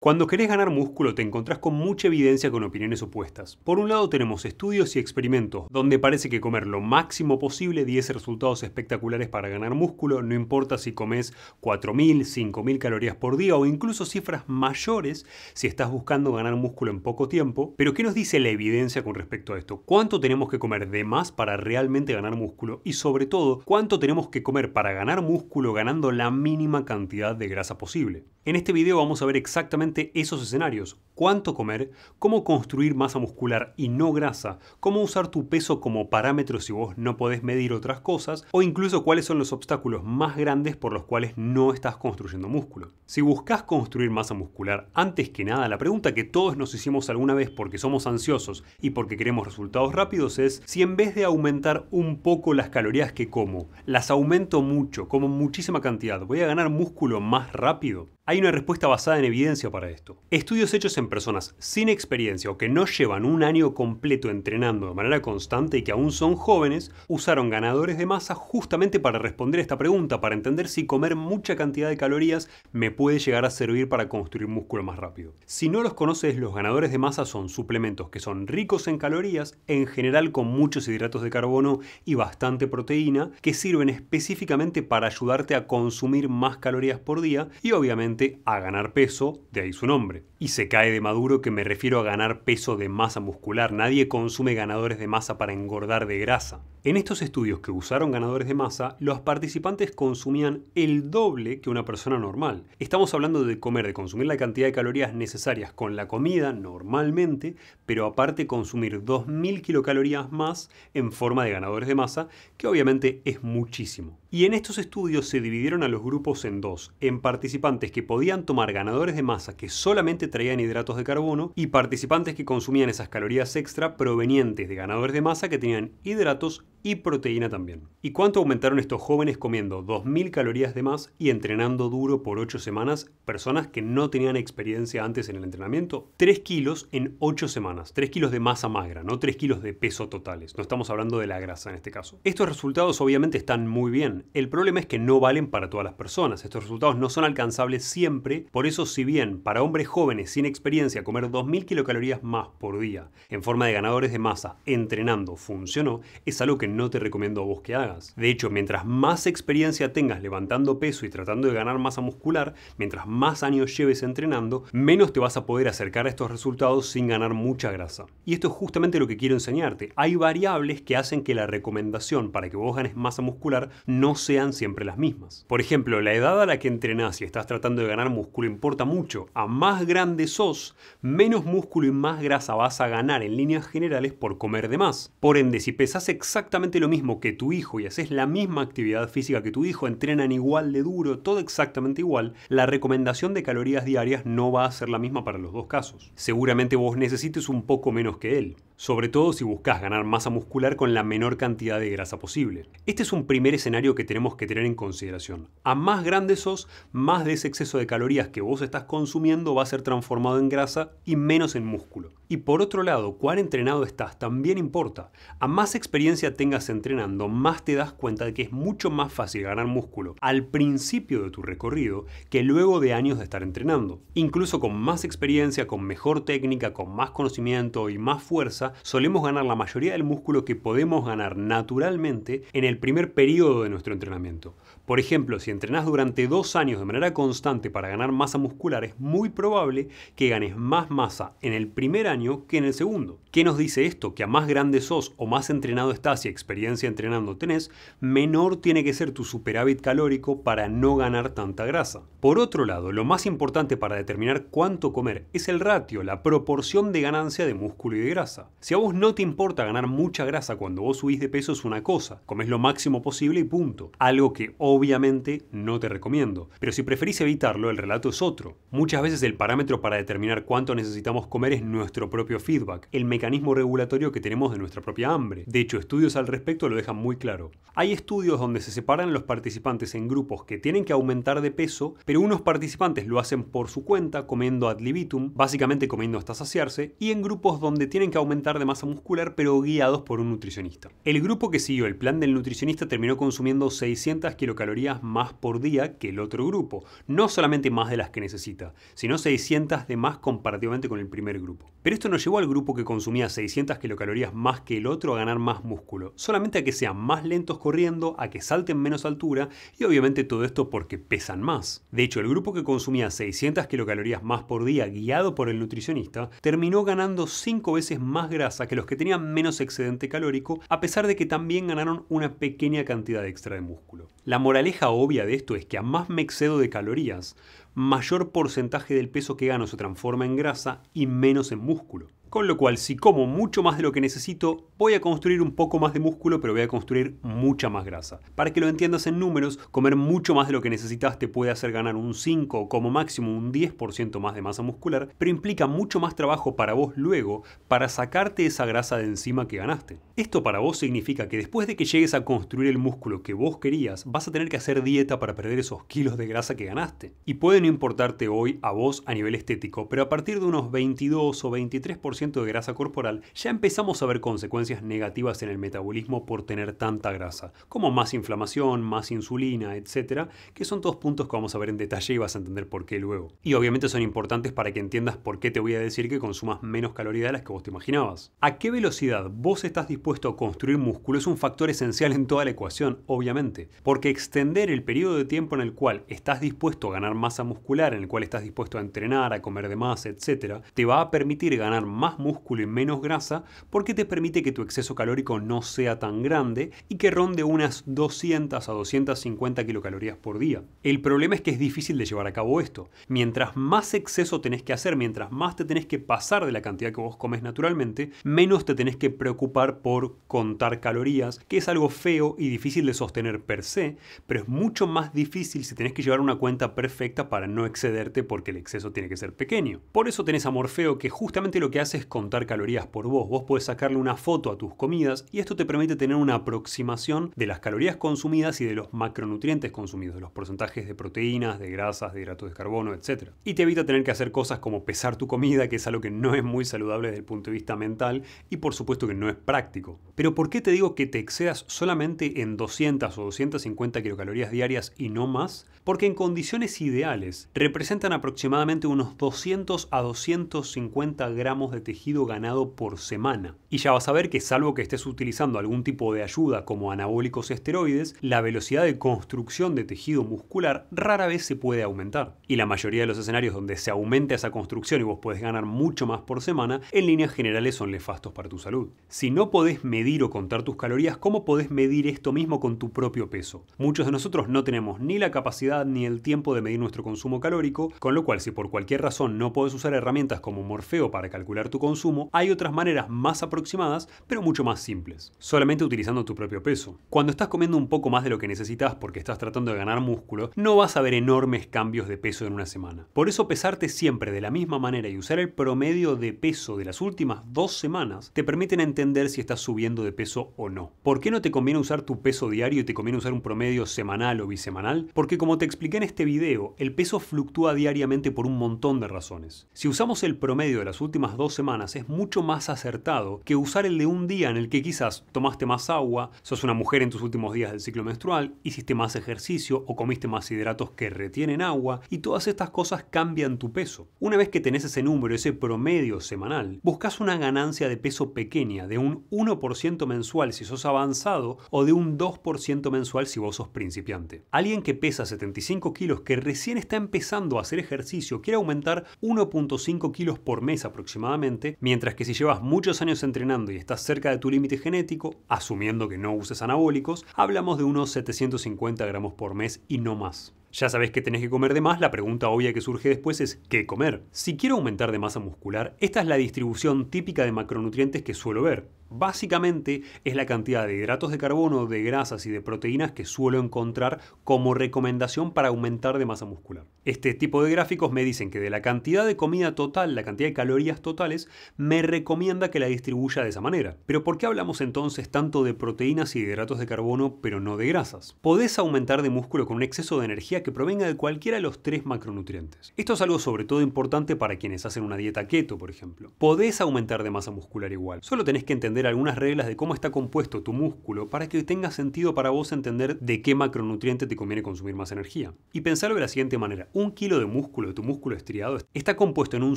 Cuando querés ganar músculo te encontrás con mucha evidencia con opiniones opuestas. Por un lado tenemos estudios y experimentos donde parece que comer lo máximo posible diese resultados espectaculares para ganar músculo, no importa si comes 4.000, 5.000 calorías por día o incluso cifras mayores si estás buscando ganar músculo en poco tiempo. Pero ¿qué nos dice la evidencia con respecto a esto? ¿Cuánto tenemos que comer de más para realmente ganar músculo? Y sobre todo, ¿cuánto tenemos que comer para ganar músculo ganando la mínima cantidad de grasa posible? En este video vamos a ver exactamente esos escenarios: cuánto comer, cómo construir masa muscular y no grasa, cómo usar tu peso como parámetro si vos no podés medir otras cosas, o incluso cuáles son los obstáculos más grandes por los cuales no estás construyendo músculo. Si buscas construir masa muscular, antes que nada, la pregunta que todos nos hicimos alguna vez porque somos ansiosos y porque queremos resultados rápidos es si en vez de aumentar un poco las calorías que como, las aumento mucho, como muchísima cantidad, ¿voy a ganar músculo más rápido? Hay una respuesta basada en evidencia para esto. Estudios hechos en personas sin experiencia o que no llevan un año completo entrenando de manera constante y que aún son jóvenes, usaron ganadores de masa justamente para responder esta pregunta, para entender si comer mucha cantidad de calorías me puede llegar a servir para construir músculo más rápido. Si no los conoces, los ganadores de masa son suplementos que son ricos en calorías, en general con muchos hidratos de carbono y bastante proteína, que sirven específicamente para ayudarte a consumir más calorías por día y obviamente a ganar peso, de ahí su nombre. Y se cae de maduro que me refiero a ganar peso de masa muscular. Nadie consume ganadores de masa para engordar de grasa. En estos estudios que usaron ganadores de masa, los participantes consumían el doble que una persona normal. Estamos hablando de comer, de consumir la cantidad de calorías necesarias con la comida normalmente, pero aparte consumir 2.000 kilocalorías más en forma de ganadores de masa, que obviamente es muchísimo. Y en estos estudios se dividieron a los grupos en dos, en participantes que podían tomar ganadores de masa que solamente traían hidratos de carbono y participantes que consumían esas calorías extra provenientes de ganadores de masa que tenían hidratos y proteína también. ¿Y cuánto aumentaron estos jóvenes comiendo 2.000 calorías de más y entrenando duro por 8 semanas? Personas que no tenían experiencia antes en el entrenamiento. 3 kilos en 8 semanas. 3 kilos de masa magra, no 3 kilos de peso totales. No estamos hablando de la grasa en este caso. Estos resultados obviamente están muy bien. El problema es que no valen para todas las personas. Estos resultados no son alcanzables siempre. Por eso, si bien para hombres jóvenes sin experiencia comer 2.000 kilocalorías más por día en forma de ganadores de masa entrenando funcionó, es algo que no te recomiendo a vos que hagas. De hecho, mientras más experiencia tengas levantando peso y tratando de ganar masa muscular, mientras más años lleves entrenando, menos te vas a poder acercar a estos resultados sin ganar mucha grasa. Y esto es justamente lo que quiero enseñarte. Hay variables que hacen que la recomendación para que vos ganes masa muscular no sean siempre las mismas. Por ejemplo, la edad a la que entrenás y estás tratando de ganar músculo importa mucho. A más grande sos, menos músculo y más grasa vas a ganar en líneas generales por comer de más. Por ende, si pesás exactamente lo mismo que tu hijo y haces la misma actividad física que tu hijo, entrenan igual de duro, todo exactamente igual, la recomendación de calorías diarias no va a ser la misma para los dos casos. Seguramente vos necesites un poco menos que él, sobre todo si buscas ganar masa muscular con la menor cantidad de grasa posible. Este es un primer escenario que tenemos que tener en consideración. A más grande sos, más de ese exceso de calorías que vos estás consumiendo va a ser transformado en grasa y menos en músculo. Y por otro lado, cuán entrenado estás también importa. A más experiencia tengas entrenando, más te das cuenta de que es mucho más fácil ganar músculo al principio de tu recorrido que luego de años de estar entrenando. Incluso con más experiencia, con mejor técnica, con más conocimiento y más fuerza, solemos ganar la mayoría del músculo que podemos ganar naturalmente en el primer periodo de nuestro entrenamiento. Por ejemplo, si entrenás durante 2 años de manera constante para ganar masa muscular, es muy probable que ganes más masa en el primer año que en el segundo. ¿Qué nos dice esto? Que a más grande sos o más entrenado estás y experiencia entrenando tenés, menor tiene que ser tu superávit calórico para no ganar tanta grasa. Por otro lado, lo más importante para determinar cuánto comer es el ratio, la proporción de ganancia de músculo y de grasa. Si a vos no te importa ganar mucha grasa cuando vos subís de peso es una cosa, comes lo máximo posible y punto. Algo que obviamente no te recomiendo. Pero si preferís evitarlo, el relato es otro. Muchas veces el parámetro para determinar cuánto necesitamos comer es nuestro propio feedback, el mecanismo regulatorio que tenemos de nuestra propia hambre. De hecho, estudios al respecto lo dejan muy claro. Hay estudios donde se separan los participantes en grupos que tienen que aumentar de peso, pero unos participantes lo hacen por su cuenta, comiendo ad libitum, básicamente comiendo hasta saciarse, y en grupos donde tienen que aumentar aumentar de masa muscular, pero guiados por un nutricionista. El grupo que siguió el plan del nutricionista terminó consumiendo 600 kilocalorías más por día que el otro grupo, no solamente más de las que necesita, sino 600 de más comparativamente con el primer grupo. Pero esto no llevó al grupo que consumía 600 kilocalorías más que el otro a ganar más músculo, solamente a que sean más lentos corriendo, a que salten menos altura y obviamente todo esto porque pesan más. De hecho, el grupo que consumía 600 kilocalorías más por día guiado por el nutricionista terminó ganando 5 veces más grasa que los que tenían menos excedente calórico, a pesar de que también ganaron una pequeña cantidad extra de músculo. La moraleja obvia de esto es que a más me excedo de calorías, mayor porcentaje del peso que gano se transforma en grasa y menos en músculo. Con lo cual, si como mucho más de lo que necesito, voy a construir un poco más de músculo, pero voy a construir mucha más grasa. Para que lo entiendas en números, comer mucho más de lo que necesitas te puede hacer ganar un 5 o como máximo un 10% más de masa muscular, pero implica mucho más trabajo para vos luego para sacarte esa grasa de encima que ganaste. Esto para vos significa que después de que llegues a construir el músculo que vos querías, vas a tener que hacer dieta para perder esos kilos de grasa que ganaste. Y puede no importarte hoy a vos a nivel estético, pero a partir de unos 22 o 23% de grasa corporal, ya empezamos a ver consecuencias negativas en el metabolismo por tener tanta grasa, como más inflamación, más insulina, etcétera, que son todos puntos que vamos a ver en detalle y vas a entender por qué luego. Y obviamente son importantes para que entiendas por qué te voy a decir que consumas menos calorías de las que vos te imaginabas. ¿A qué velocidad vos estás dispuesto a construir músculo? Es un factor esencial en toda la ecuación, obviamente, porque extender el periodo de tiempo en el cual estás dispuesto a ganar masa muscular, en el cual estás dispuesto a entrenar, a comer de más, etcétera, te va a permitir ganar más músculo y menos grasa porque te permite que tu exceso calórico no sea tan grande y que ronde unas 200 a 250 kilocalorías por día. El problema es que es difícil de llevar a cabo esto. Mientras más exceso tenés que hacer, mientras más te tenés que pasar de la cantidad que vos comes naturalmente, menos te tenés que preocupar por contar calorías, que es algo feo y difícil de sostener per se, pero es mucho más difícil si tenés que llevar una cuenta perfecta para no excederte porque el exceso tiene que ser pequeño. Por eso tenés a Morfeo, que justamente lo que hace es contar calorías por vos. Vos podés sacarle una foto a tus comidas y esto te permite tener una aproximación de las calorías consumidas y de los macronutrientes consumidos, de los porcentajes de proteínas, de grasas, de hidratos de carbono, etc. Y te evita tener que hacer cosas como pesar tu comida, que es algo que no es muy saludable desde el punto de vista mental y por supuesto que no es práctico. Pero ¿por qué te digo que te excedas solamente en 200 o 250 kilocalorías diarias y no más? Porque en condiciones ideales representan aproximadamente unos 200 a 250 gramos de tejido ganado por semana. Y ya vas a ver que salvo que estés utilizando algún tipo de ayuda como anabólicos esteroides, la velocidad de construcción de tejido muscular rara vez se puede aumentar. Y la mayoría de los escenarios donde se aumenta esa construcción y vos podés ganar mucho más por semana, en líneas generales son nefastos para tu salud. Si no podés medir o contar tus calorías, ¿cómo podés medir esto mismo con tu propio peso? Muchos de nosotros no tenemos ni la capacidad ni el tiempo de medir nuestro consumo calórico, con lo cual si por cualquier razón no podés usar herramientas como Morfeo para calcular tu consumo, hay otras maneras más aproximadas, pero mucho más simples, solamente utilizando tu propio peso. Cuando estás comiendo un poco más de lo que necesitas porque estás tratando de ganar músculo, no vas a ver enormes cambios de peso en una semana. Por eso pesarte siempre de la misma manera y usar el promedio de peso de las últimas 2 semanas te permiten entender si estás subiendo de peso o no. ¿Por qué no te conviene usar tu peso diario y te conviene usar un promedio semanal o bisemanal? Porque como te expliqué en este video, el peso fluctúa diariamente por un montón de razones. Si usamos el promedio de las últimas 2 semanas es mucho más acertado que usar el de un día en el que quizás tomaste más agua, sos una mujer en tus últimos días del ciclo menstrual, hiciste más ejercicio o comiste más hidratos que retienen agua y todas estas cosas cambian tu peso. Una vez que tenés ese número, ese promedio semanal, buscas una ganancia de peso pequeña de un 1% mensual si sos avanzado o de un 2% mensual si vos sos principiante. Alguien que pesa 75 kilos que recién está empezando a hacer ejercicio quiere aumentar 1.5 kilos por mes aproximadamente, mientras que si llevas muchos años entrenando y estás cerca de tu límite genético, asumiendo que no uses anabólicos, hablamos de unos 750 gramos por mes y no más. Ya sabés que tenés que comer de más, la pregunta obvia que surge después es ¿qué comer? Si quiero aumentar de masa muscular, esta es la distribución típica de macronutrientes que suelo ver. Básicamente es la cantidad de hidratos de carbono, de grasas y de proteínas que suelo encontrar como recomendación para aumentar de masa muscular. Este tipo de gráficos me dicen que de la cantidad de comida total, la cantidad de calorías totales, me recomienda que la distribuya de esa manera. Pero ¿por qué hablamos entonces tanto de proteínas y de hidratos de carbono pero no de grasas? Podés aumentar de músculo con un exceso de energía que provenga de cualquiera de los 3 macronutrientes. Esto es algo sobre todo importante para quienes hacen una dieta keto, por ejemplo. Podés aumentar de masa muscular igual. Solo tenés que entender algunas reglas de cómo está compuesto tu músculo para que tenga sentido para vos entender de qué macronutriente te conviene consumir más energía. Y pensarlo de la siguiente manera: 1 kilo de músculo, de tu músculo estriado, está compuesto en un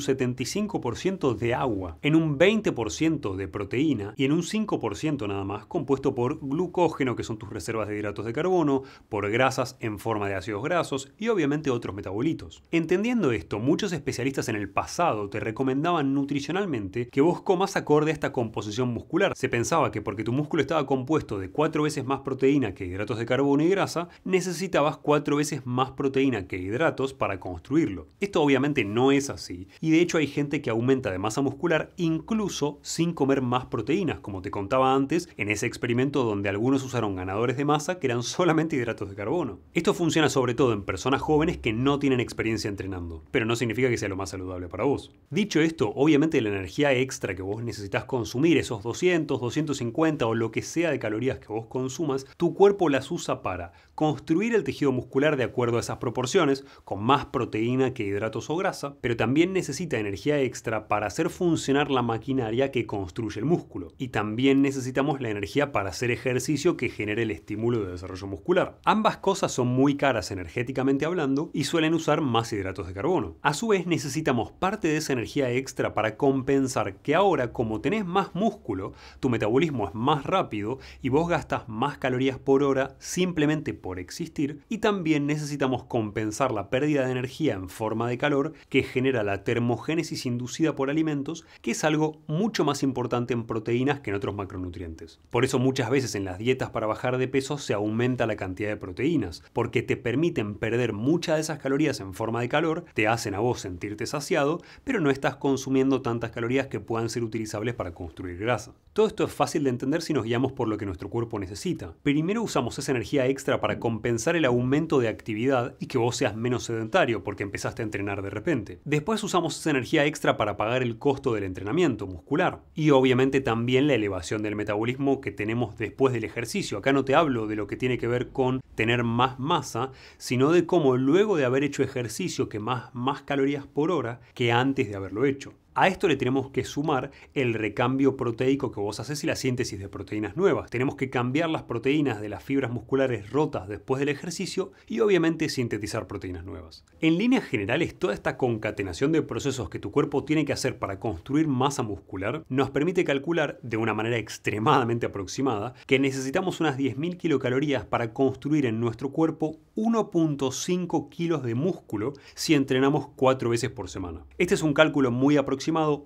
75% de agua, en un 20% de proteína y en un 5% nada más compuesto por glucógeno, que son tus reservas de hidratos de carbono, por grasas en forma de ácidos grasos y obviamente otros metabolitos. Entendiendo esto, muchos especialistas en el pasado te recomendaban nutricionalmente que vos comas acorde a esta composición muscular. Se pensaba que porque tu músculo estaba compuesto de 4 veces más proteína que hidratos de carbono y grasa, necesitabas 4 veces más proteína que hidratos para construirlo. Esto obviamente no es así, y de hecho hay gente que aumenta de masa muscular incluso sin comer más proteínas, como te contaba antes en ese experimento donde algunos usaron ganadores de masa que eran solamente hidratos de carbono. Esto funciona sobre todo en personas jóvenes que no tienen experiencia entrenando, pero no significa que sea lo más saludable para vos. Dicho esto, obviamente la energía extra que vos necesitas consumir, esos 200, 250 o lo que sea de calorías que vos consumas, tu cuerpo las usa para construir el tejido muscular de acuerdo a esas proporciones, con más proteína que hidratos o grasa, pero también necesita energía extra para hacer funcionar la maquinaria que construye el músculo. Y también necesitamos la energía para hacer ejercicio que genere el estímulo de desarrollo muscular. Ambas cosas son muy caras energéticamente hablando y suelen usar más hidratos de carbono. A su vez necesitamos parte de esa energía extra para compensar que ahora, como tenés más músculo, tu metabolismo es más rápido y vos gastas más calorías por hora simplemente por existir, y también necesitamos compensar la pérdida de energía en forma de calor que genera la termogénesis inducida por alimentos, que es algo mucho más importante en proteínas que en otros macronutrientes. Por eso muchas veces en las dietas para bajar de peso se aumenta la cantidad de proteínas, porque te permiten perder muchas de esas calorías en forma de calor, te hacen a vos sentirte saciado, pero no estás consumiendo tantas calorías que puedan ser utilizables para construir grasa. Todo esto es fácil de entender si nos guiamos por lo que nuestro cuerpo necesita. Primero usamos esa energía extra para compensar el aumento de actividad y que vos seas menos sedentario porque empezaste a entrenar de repente. Después usamos esa energía extra para pagar el costo del entrenamiento muscular y obviamente también la elevación del metabolismo que tenemos después del ejercicio. Acá no te hablo de lo que tiene que ver con tener más masa, sino de cómo luego de haber hecho ejercicio quemás más calorías por hora que antes de haberlo hecho. A esto le tenemos que sumar el recambio proteico que vos haces y la síntesis de proteínas nuevas. Tenemos que cambiar las proteínas de las fibras musculares rotas después del ejercicio y obviamente sintetizar proteínas nuevas. En líneas generales, toda esta concatenación de procesos que tu cuerpo tiene que hacer para construir masa muscular nos permite calcular de una manera extremadamente aproximada que necesitamos unas 10.000 kilocalorías para construir en nuestro cuerpo 1.5 kilos de músculo si entrenamos 4 veces por semana. Este es un cálculo muy aproximado,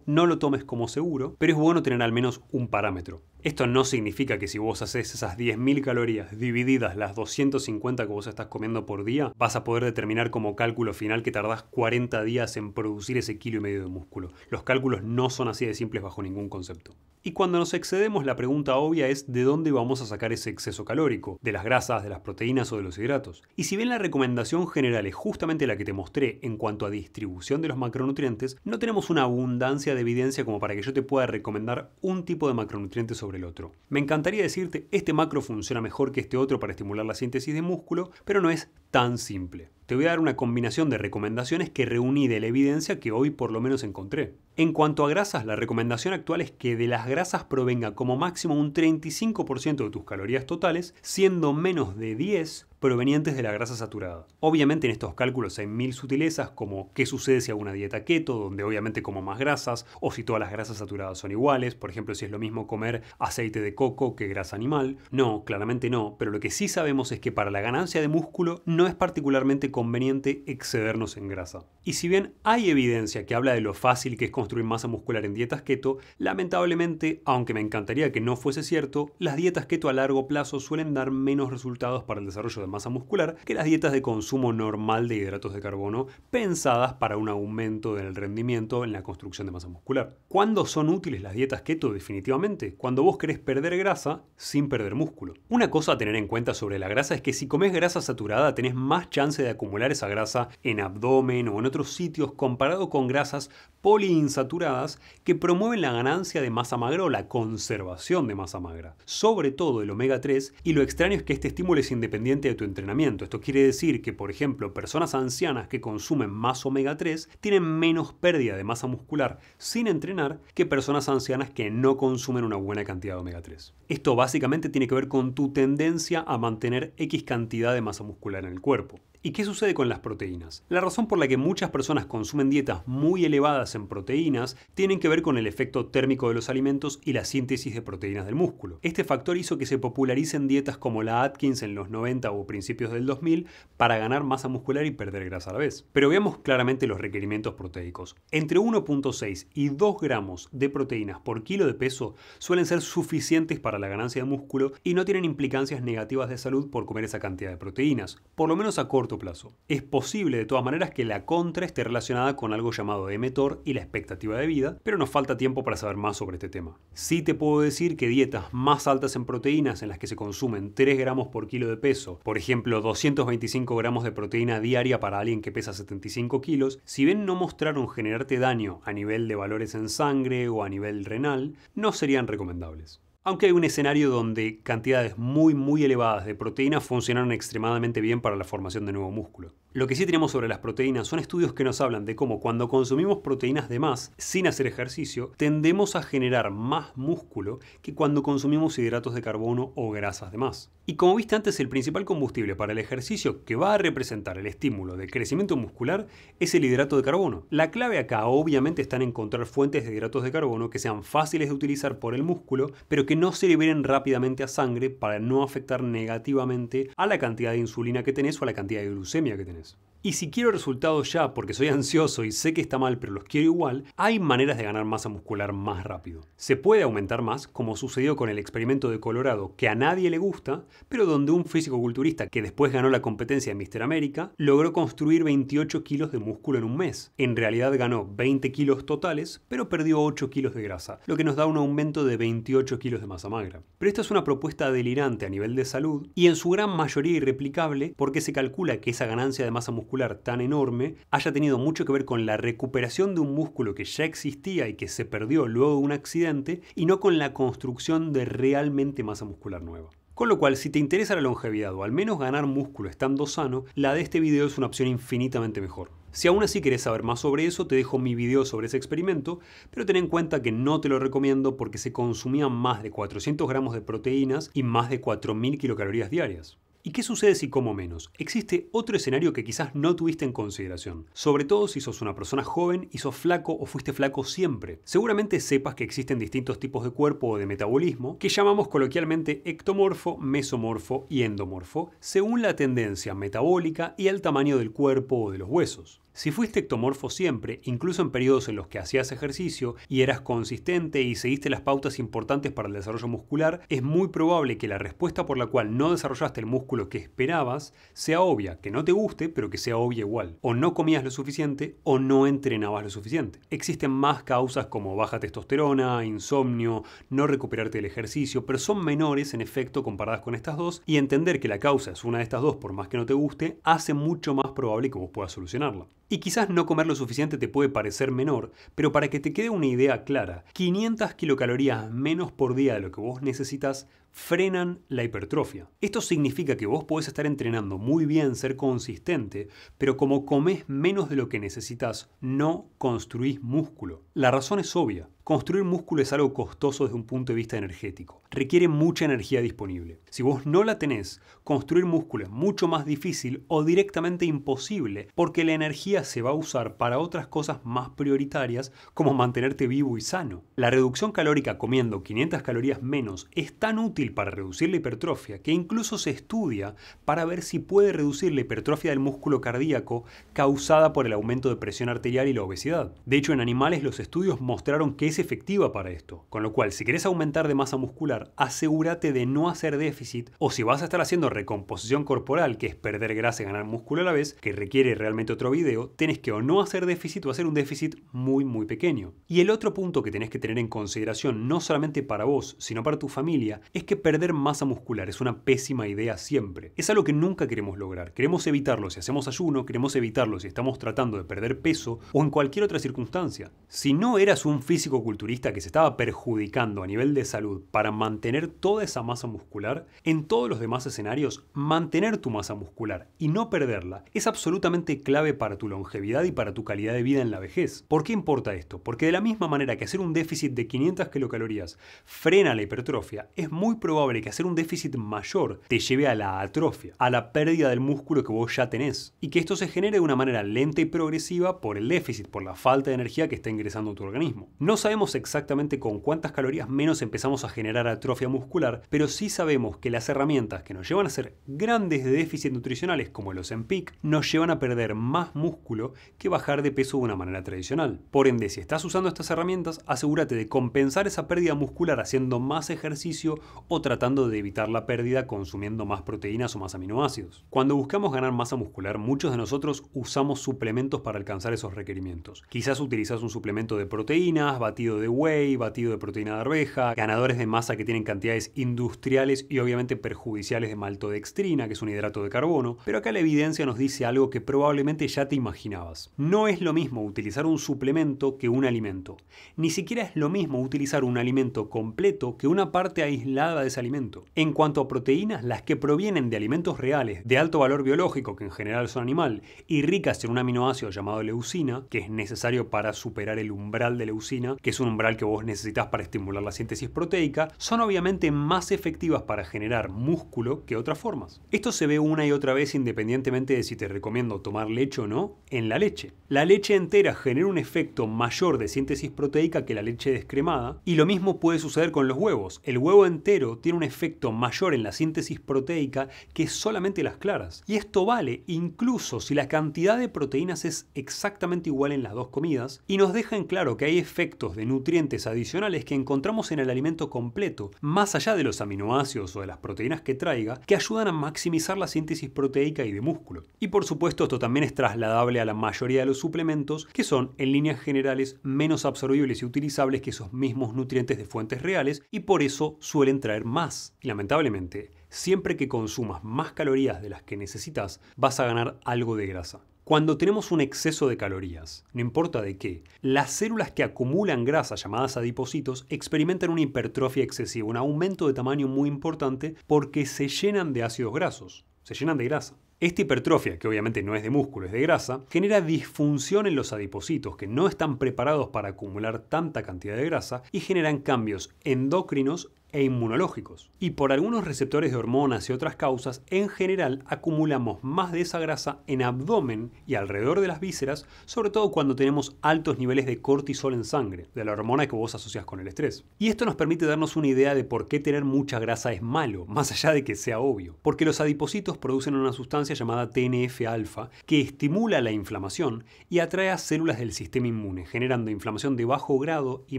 no lo tomes como seguro, pero es bueno tener al menos un parámetro. Esto no significa que si vos haces esas 10.000 calorías divididas las 250 que vos estás comiendo por día, vas a poder determinar como cálculo final que tardás 40 días en producir ese 1,5 kilos de músculo. Los cálculos no son así de simples bajo ningún concepto. Y cuando nos excedemos, la pregunta obvia es ¿de dónde vamos a sacar ese exceso calórico? ¿De las grasas, de las proteínas o de los hidratos? Y si bien la recomendación general es justamente la que te mostré en cuanto a distribución de los macronutrientes, no tenemos una abundancia de evidencia como para que yo te pueda recomendar un tipo de macronutriente sobre el otro. Me encantaría decirte este macro funciona mejor que este otro para estimular la síntesis de músculo, pero no es tan simple. Te voy a dar una combinación de recomendaciones que reuní de la evidencia que hoy por lo menos encontré. En cuanto a grasas, la recomendación actual es que de las grasas provenga como máximo un 35% de tus calorías totales, siendo menos de 10 provenientes de la grasa saturada. Obviamente en estos cálculos hay mil sutilezas como qué sucede si hago una dieta keto, donde obviamente como más grasas, o si todas las grasas saturadas son iguales, por ejemplo si es lo mismo comer aceite de coco que grasa animal. No, claramente no, pero lo que sí sabemos es que para la ganancia de músculo no es particularmente conveniente excedernos en grasa. Y si bien hay evidencia que habla de lo fácil que es construir masa muscular en dietas keto, lamentablemente, aunque me encantaría que no fuese cierto, las dietas keto a largo plazo suelen dar menos resultados para el desarrollo de masa muscular que las dietas de consumo normal de hidratos de carbono pensadas para un aumento del rendimiento en la construcción de masa muscular. ¿Cuándo son útiles las dietas keto? Definitivamente, cuando vos querés perder grasa sin perder músculo. Una cosa a tener en cuenta sobre la grasa es que si comes grasa saturada tenés más chance de acumular esa grasa en abdomen o en otros sitios comparado con grasas poliinsaturadas que promueven la ganancia de masa magra o la conservación de masa magra, sobre todo el omega 3, y lo extraño es que este estímulo es independiente de tu entrenamiento. Esto quiere decir que, por ejemplo, personas ancianas que consumen más omega 3 tienen menos pérdida de masa muscular sin entrenar que personas ancianas que no consumen una buena cantidad de omega 3. Esto básicamente tiene que ver con tu tendencia a mantener X cantidad de masa muscular en el cuerpo. ¿Y qué sucede con las proteínas? La razón por la que muchas personas consumen dietas muy elevadas en proteínas tienen que ver con el efecto térmico de los alimentos y la síntesis de proteínas del músculo. Este factor hizo que se popularicen dietas como la Atkins en los 90 o principios del 2000 para ganar masa muscular y perder grasa a la vez. Pero veamos claramente los requerimientos proteicos. Entre 1.6 y 2 gramos de proteínas por kilo de peso suelen ser suficientes para la ganancia de músculo y no tienen implicancias negativas de salud por comer esa cantidad de proteínas, por lo menos a corto plazo. Es posible de todas maneras que la contra esté relacionada con algo llamado mTOR y la expectativa de vida, pero nos falta tiempo para saber más sobre este tema. Sí te puedo decir que dietas más altas en proteínas en las que se consumen 3 gramos por kilo de peso, por ejemplo 225 gramos de proteína diaria para alguien que pesa 75 kilos, si bien no mostraron generarte daño a nivel de valores en sangre o a nivel renal, no serían recomendables. Aunque hay un escenario donde cantidades muy elevadas de proteínas funcionan extremadamente bien para la formación de nuevo músculo. Lo que sí tenemos sobre las proteínas son estudios que nos hablan de cómo cuando consumimos proteínas de más sin hacer ejercicio, tendemos a generar más músculo que cuando consumimos hidratos de carbono o grasas de más. Y como viste antes, el principal combustible para el ejercicio que va a representar el estímulo de crecimiento muscular es el hidrato de carbono. La clave acá obviamente está en encontrar fuentes de hidratos de carbono que sean fáciles de utilizar por el músculo, pero que no se liberen rápidamente a sangre para no afectar negativamente a la cantidad de insulina que tenés o a la cantidad de glucemia que tenés. Y si quiero resultados ya porque soy ansioso y sé que está mal pero los quiero igual, hay maneras de ganar masa muscular más rápido. Se puede aumentar más, como sucedió con el experimento de Colorado, que a nadie le gusta, pero donde un físico-culturista que después ganó la competencia de Mr. América logró construir 28 kilos de músculo en un mes. En realidad ganó 20 kilos totales, pero perdió 8 kilos de grasa, lo que nos da un aumento de 28 kilos de masa magra. Pero esta es una propuesta delirante a nivel de salud y en su gran mayoría irreplicable porque se calcula que esa ganancia de masa muscular tan enorme haya tenido mucho que ver con la recuperación de un músculo que ya existía y que se perdió luego de un accidente y no con la construcción de realmente masa muscular nueva. Con lo cual, si te interesa la longevidad o al menos ganar músculo estando sano, la de este video es una opción infinitamente mejor. Si aún así querés saber más sobre eso, te dejo mi video sobre ese experimento, pero ten en cuenta que no te lo recomiendo porque se consumían más de 400 gramos de proteínas y más de 4000 kilocalorías diarias. ¿Y qué sucede si como menos? Existe otro escenario que quizás no tuviste en consideración, sobre todo si sos una persona joven y sos flaco o fuiste flaco siempre. Seguramente sepas que existen distintos tipos de cuerpo o de metabolismo que llamamos coloquialmente ectomorfo, mesomorfo y endomorfo, según la tendencia metabólica y el tamaño del cuerpo o de los huesos. Si fuiste ectomorfo siempre, incluso en periodos en los que hacías ejercicio y eras consistente y seguiste las pautas importantes para el desarrollo muscular, es muy probable que la respuesta por la cual no desarrollaste el músculo que esperabas sea obvia, que no te guste, pero que sea obvia igual. O no comías lo suficiente o no entrenabas lo suficiente. Existen más causas como baja testosterona, insomnio, no recuperarte del ejercicio, pero son menores en efecto comparadas con estas dos, y entender que la causa es una de estas dos por más que no te guste, hace mucho más probable que vos puedas solucionarla. Y quizás no comer lo suficiente te puede parecer menor, pero para que te quede una idea clara, 500 kilocalorías menos por día de lo que vos necesitas frenan la hipertrofia. Esto significa que vos podés estar entrenando muy bien, ser consistente, pero como comés menos de lo que necesitas, no construís músculo. La razón es obvia. Construir músculo es algo costoso desde un punto de vista energético. Requiere mucha energía disponible. Si vos no la tenés, construir músculo es mucho más difícil o directamente imposible porque la energía se va a usar para otras cosas más prioritarias como mantenerte vivo y sano. La reducción calórica comiendo 500 calorías menos es tan útil para reducir la hipertrofia que incluso se estudia para ver si puede reducir la hipertrofia del músculo cardíaco causada por el aumento de presión arterial y la obesidad. De hecho, en animales los estudios mostraron que es efectiva para esto. Con lo cual, si querés aumentar de masa muscular, asegúrate de no hacer déficit, o si vas a estar haciendo recomposición corporal, que es perder grasa y ganar músculo a la vez, que requiere realmente otro video, tenés que o no hacer déficit o hacer un déficit muy pequeño. Y el otro punto que tenés que tener en consideración, no solamente para vos, sino para tu familia, es que perder masa muscular es una pésima idea siempre. Es algo que nunca queremos lograr. Queremos evitarlo si hacemos ayuno, queremos evitarlo si estamos tratando de perder peso o en cualquier otra circunstancia. Si no eras un físico-culturista que se estaba perjudicando a nivel de salud para mantener toda esa masa muscular, en todos los demás escenarios, mantener tu masa muscular y no perderla es absolutamente clave para tu longevidad y para tu calidad de vida en la vejez. ¿Por qué importa esto? Porque de la misma manera que hacer un déficit de 500 kilocalorías frena la hipertrofia, es muy probable que hacer un déficit mayor te lleve a la atrofia, a la pérdida del músculo que vos ya tenés, y que esto se genere de una manera lenta y progresiva por el déficit, por la falta de energía que está ingresando a tu organismo. No sabemos exactamente con cuántas calorías menos empezamos a generar atrofia muscular, pero sí sabemos que las herramientas que nos llevan a hacer grandes déficits nutricionales como el Ozempic nos llevan a perder más músculo que bajar de peso de una manera tradicional. Por ende, si estás usando estas herramientas, asegúrate de compensar esa pérdida muscular haciendo más ejercicio o tratando de evitar la pérdida consumiendo más proteínas o más aminoácidos. Cuando buscamos ganar masa muscular, muchos de nosotros usamos suplementos para alcanzar esos requerimientos. Quizás utilizas un suplemento de proteínas, batido de whey, batido de proteína de arveja, ganadores de masa que tienen cantidades industriales y obviamente perjudiciales de maltodextrina, que es un hidrato de carbono, pero acá la evidencia nos dice algo que probablemente ya te imaginabas. No es lo mismo utilizar un suplemento que un alimento. Ni siquiera es lo mismo utilizar un alimento completo que una parte aislada de ese alimento. En cuanto a proteínas, las que provienen de alimentos reales, de alto valor biológico, que en general son animal, y ricas en un aminoácido llamado leucina, que es necesario para superar el umbral de leucina, que es un umbral que vos necesitas para estimular la síntesis proteica, son obviamente más efectivas para generar músculo que otras formas. Esto se ve una y otra vez independientemente de si te recomiendo tomar leche o no, en la leche. La leche entera genera un efecto mayor de síntesis proteica que la leche descremada, y lo mismo puede suceder con los huevos. El huevo entero tiene un efecto mayor en la síntesis proteica que solamente las claras. Y esto vale incluso si la cantidad de proteínas es exactamente igual en las dos comidas, y nos deja en claro que hay efectos de nutrientes adicionales que encontramos en el alimento completo, más allá de los aminoácidos o de las proteínas que traiga, que ayudan a maximizar la síntesis proteica y de músculo. Y por supuesto esto también es trasladable a la mayoría de los suplementos, que son en líneas generales menos absorbibles y utilizables que esos mismos nutrientes de fuentes reales, y por eso suelen traer más. Y lamentablemente, siempre que consumas más calorías de las que necesitas, vas a ganar algo de grasa. Cuando tenemos un exceso de calorías, no importa de qué, las células que acumulan grasa, llamadas adipocitos, experimentan una hipertrofia excesiva, un aumento de tamaño muy importante porque se llenan de ácidos grasos, se llenan de grasa. Esta hipertrofia, que obviamente no es de músculo, es de grasa, genera disfunción en los adipocitos que no están preparados para acumular tanta cantidad de grasa y generan cambios endocrinos e inmunológicos. Y por algunos receptores de hormonas y otras causas, en general acumulamos más de esa grasa en abdomen y alrededor de las vísceras, sobre todo cuando tenemos altos niveles de cortisol en sangre, de la hormona que vos asocias con el estrés. Y esto nos permite darnos una idea de por qué tener mucha grasa es malo, más allá de que sea obvio. Porque los adipocitos producen una sustancia llamada TNF-alfa que estimula la inflamación y atrae a células del sistema inmune, generando inflamación de bajo grado y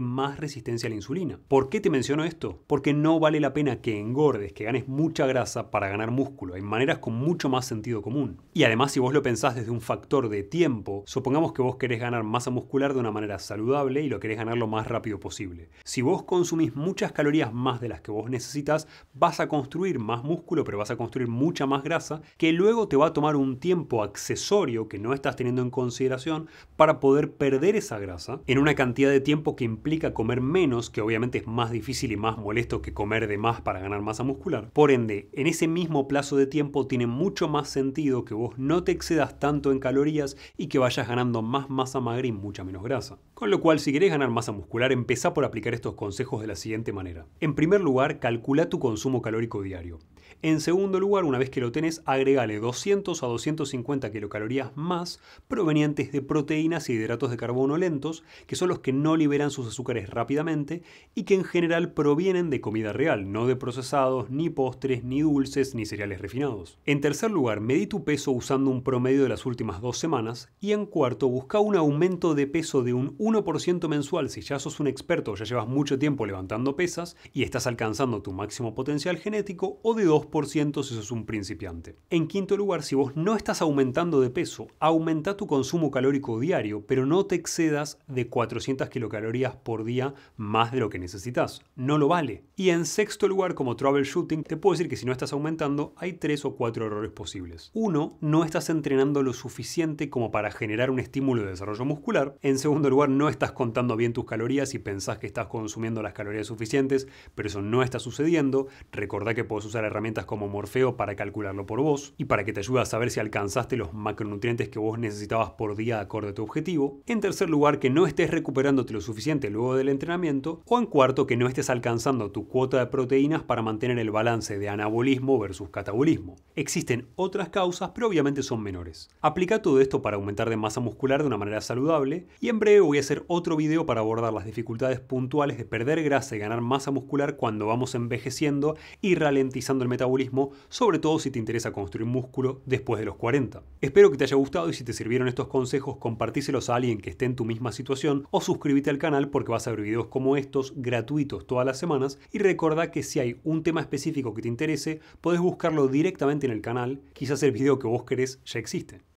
más resistencia a la insulina. ¿Por qué te menciono esto? Porque no vale la pena que engordes, que ganes mucha grasa para ganar músculo. Hay maneras con mucho más sentido común. Y además, si vos lo pensás desde un factor de tiempo, supongamos que vos querés ganar masa muscular de una manera saludable y lo querés ganar lo más rápido posible. Si vos consumís muchas calorías más de las que vos necesitas, vas a construir más músculo, pero vas a construir mucha más grasa, que luego te va a tomar un tiempo accesorio que no estás teniendo en consideración para poder perder esa grasa en una cantidad de tiempo que implica comer menos, que obviamente es más difícil y más molesto que comer de más para ganar masa muscular. Por ende, en ese mismo plazo de tiempo tiene mucho más sentido que vos no te excedas tanto en calorías y que vayas ganando más masa magra y mucha menos grasa. Con lo cual, si querés ganar masa muscular, empezá por aplicar estos consejos de la siguiente manera. En primer lugar, calcula tu consumo calórico diario. En segundo lugar, una vez que lo tenés, agregale 200 a 250 kilocalorías más provenientes de proteínas y hidratos de carbono lentos, que son los que no liberan sus azúcares rápidamente y que en general provienen de comida real, no de procesados, ni postres, ni dulces, ni cereales refinados. En tercer lugar, medí tu peso usando un promedio de las últimas 2 semanas. Y en cuarto, busca un aumento de peso de un 1% mensual si ya sos un experto o ya llevas mucho tiempo levantando pesas y estás alcanzando tu máximo potencial genético, o de 2% si sos un principiante. En quinto lugar, si vos no estás aumentando de peso, aumenta tu consumo calórico diario, pero no te excedas de 400 kilocalorías por día más de lo que necesitas. No lo vale. Y en sexto lugar, como troubleshooting, te puedo decir que si no estás aumentando, hay 3 o 4 errores posibles. 1. No estás entrenando lo suficiente como para generar un estímulo de desarrollo muscular. En segundo lugar, no estás contando bien tus calorías y pensás que estás consumiendo las calorías suficientes, pero eso no está sucediendo. Recordá que podés usar herramientas como Morfeo para calcularlo por vos y para que te ayude a saber si alcanzaste los macronutrientes que vos necesitabas por día acorde a tu objetivo. En tercer lugar, que no estés recuperándote lo suficiente luego del entrenamiento. O en cuarto, que no estés alcanzando tu cuota de proteínas para mantener el balance de anabolismo versus catabolismo. Existen otras causas, pero obviamente son menores. Aplica todo esto para aumentar de masa muscular de una manera saludable, y en breve voy a hacer otro video para abordar las dificultades puntuales de perder grasa y ganar masa muscular cuando vamos envejeciendo y ralentizando el metabolismo, sobre todo si te interesa construir músculo después de los 40. Espero que te haya gustado, y si te sirvieron estos consejos, compartíselos a alguien que esté en tu misma situación o suscríbete al canal porque vas a ver videos como estos gratuitos todas las semanas. Y recordá que si hay un tema específico que te interese, podés buscarlo directamente en el canal, quizás el video que vos querés ya existe.